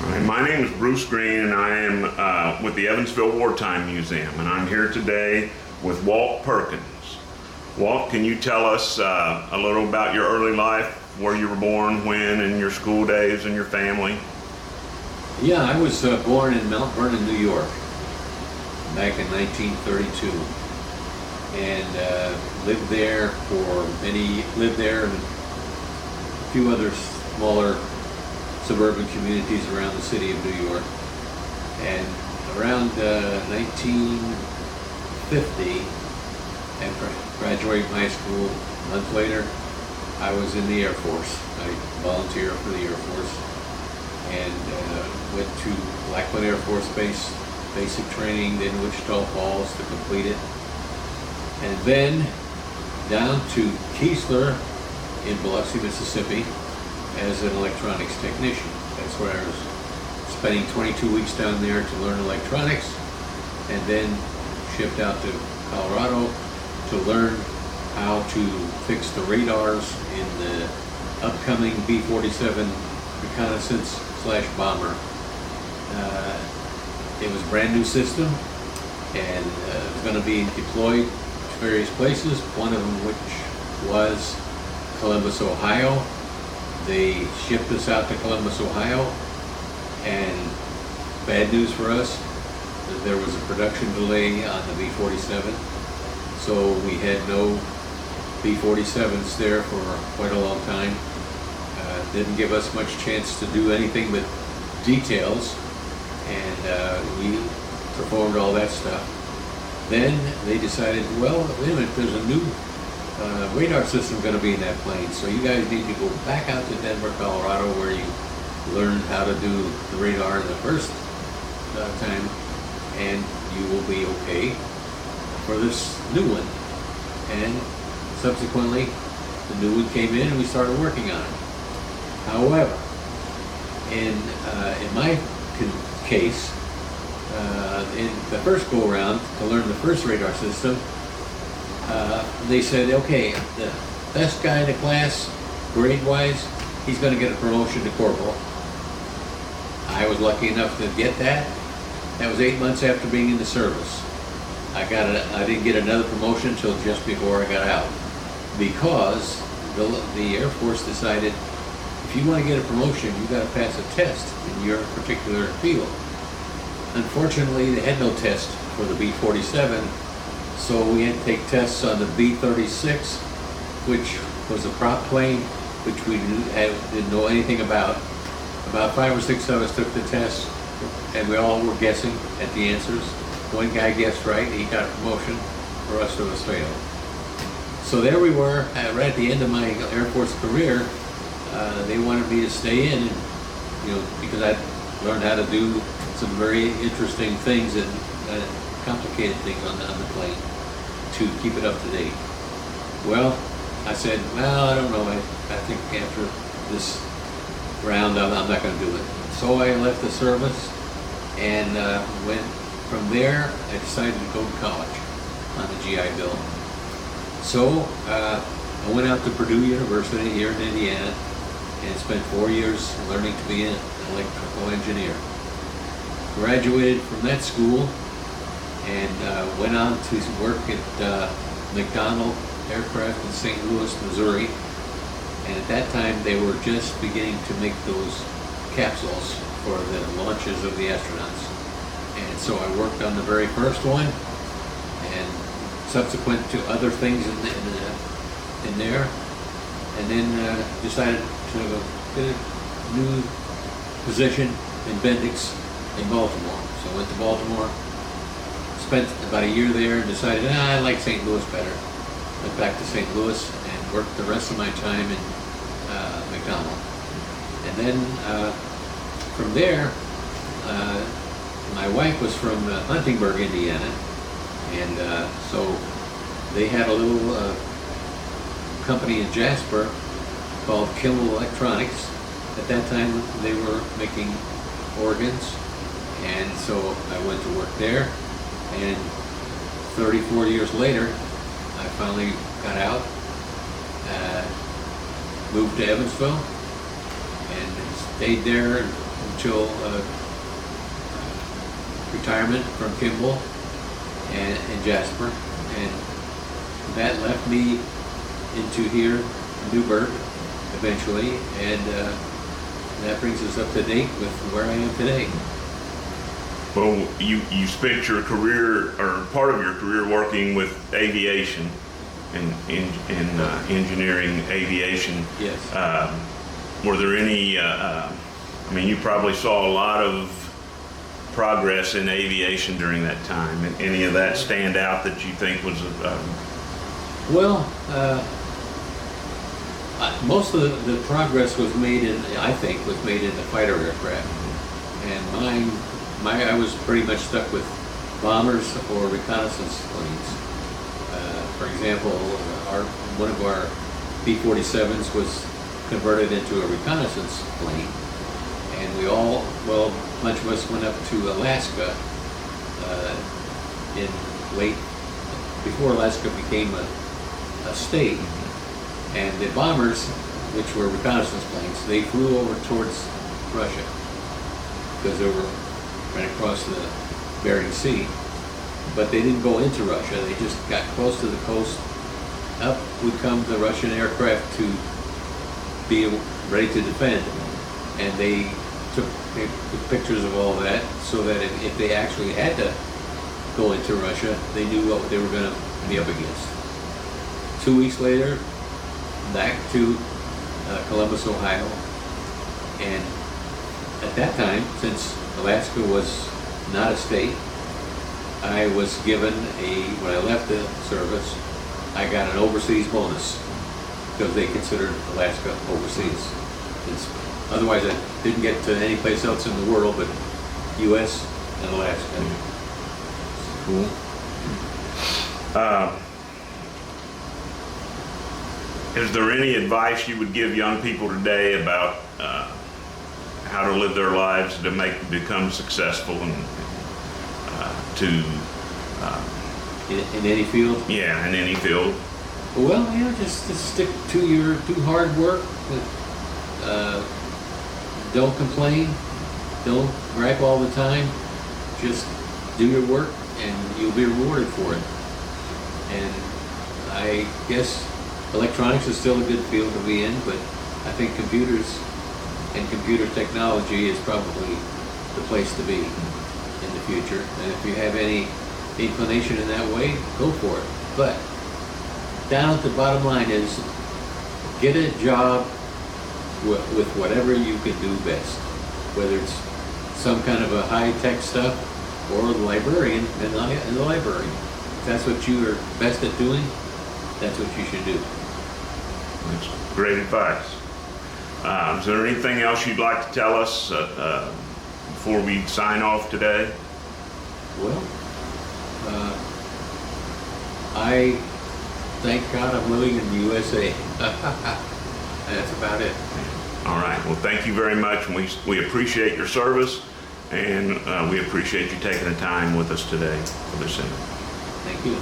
Hi, my name is Bruce Green, and I am with the Evansville Wartime Museum, and I'm here today with Walt Perkins. Walt, can you tell us a little about your early life, where you were born, when, and your school days and your family? Yeah, I was born in Mount Vernon, New York, back in 1932, and lived there and a few other smaller suburban communities around the city of New York. And around 1950, after I graduated high school, a month later, I was in the Air Force. I volunteered for the Air Force and went to Lackland Air Force Base, basic training, then Wichita Falls to complete it. And then down to Keesler in Biloxi, Mississippi, as an electronics technician. That's where I was spending 22 weeks down there to learn electronics, and then shipped out to Colorado to learn how to fix the radars in the upcoming B-47 reconnaissance slash bomber. It was a brand new system, and it was going to be deployed to various places, one of them which was Columbus, Ohio. They shipped us out to Columbus, Ohio, and bad news for us, there was a production delay on the B-47, so we had no B-47s there for quite a long time. Didn't give us much chance to do anything but details, and we performed all that stuff. Then they decided, well, wait a minute, there's a new radar system going to be in that plane, so you guys need to go back out to Denver, Colorado, where you learned how to do the radar the first time, and you will be okay for this new one. And subsequently, the new one came in and we started working on it. However, in my case, in the first go-around to learn the first radar system, they said, okay, the best guy in the class, grade-wise, he's going to get a promotion to corporal. I was lucky enough to get that. That was 8 months after being in the service. I didn't get another promotion until just before I got out, because the Air Force decided if you want to get a promotion, you got to pass a test in your particular field. Unfortunately, they had no test for the B-47. So we had to take tests on the B-36, which was a prop plane, which we didn't know anything about. About 5 or 6 of us took the test, and we all were guessing at the answers. One guy guessed right, he got a promotion. The rest of us failed. So there we were, right at the end of my Air Force career. They wanted me to stay in, and, because I learned how to do some very interesting things and complicated things on the plane to keep it up to date. Well, I said, well, I don't know. I think after this round, I'm not going to do it. So I left the service and went from there. I decided to go to college on the GI Bill. So I went out to Purdue University here in Indiana and spent 4 years learning to be an electrical engineer. Graduated from that school and went on to work at McDonnell Aircraft in St. Louis, Missouri. And at that time, they were just beginning to make those capsules for the launches of the astronauts. And so I worked on the very first one, and subsequent to other things in there, and then decided to get a new position in Bendix in Baltimore. So I went to Baltimore, spent about a year there, and decided, I like St. Louis better. Went back to St. Louis and worked the rest of my time in McDonnell. And then from there, my wife was from Huntingburg, Indiana, and so they had a little company in Jasper called Kimball Electronics. At that time, they were making organs, and so I went to work there, and 34 years later, I finally got out, moved to Evansville, and stayed there eventual retirement from Kimball and Jasper, and that left me into here, Newburgh, eventually, and that brings us up to date with where I am today. Well, you spent your career, or part of your career, working with aviation and engineering aviation. Yes. Were there any, I mean, you probably saw a lot of progress in aviation during that time. And any of that stand out that you think was Well, most of the progress was made in, I think, was made in the fighter aircraft. And I was pretty much stuck with bombers or reconnaissance planes. For example, one of our B-47s was converted into a reconnaissance plane. And a bunch of us went up to Alaska before Alaska became a state. And the bombers, which were reconnaissance planes, they flew over towards Russia because they were right across the Bering Sea. But they didn't go into Russia, they just got close to the coast. Up would come the Russian aircraft to be ready to defend. And they took pictures of all that so that if they actually had to go into Russia, they knew what they were going to be up against. 2 weeks later, back to Columbus, Ohio. And at that time, since Alaska was not a state, I was given when I left the service, I got an overseas bonus because they considered Alaska overseas. Otherwise, I didn't get to any place else in the world but U.S. and Alaska. cool? Is there any advice you would give young people today about how to live their lives to become successful and In any field? Yeah, in any field. Well, just stick to hard work. Don't complain. Don't gripe all the time. Just do your work and you'll be rewarded for it. And I guess electronics is still a good field to be in, but I think computers and computer technology is probably the place to be in the future. And if you have any inclination in that way, go for it. But down at the bottom line is get a job with whatever you can do best, whether it's some kind of a high-tech stuff or the librarian in the library. If that's what you are best at doing, that's what you should do. That's great advice. Is there anything else you'd like to tell us before we sign off today? Well, I thank God I'm living in the USA. That's about it. All right. Well, thank you very much. We appreciate your service, and we appreciate you taking the time with us today for this interview. Thank you.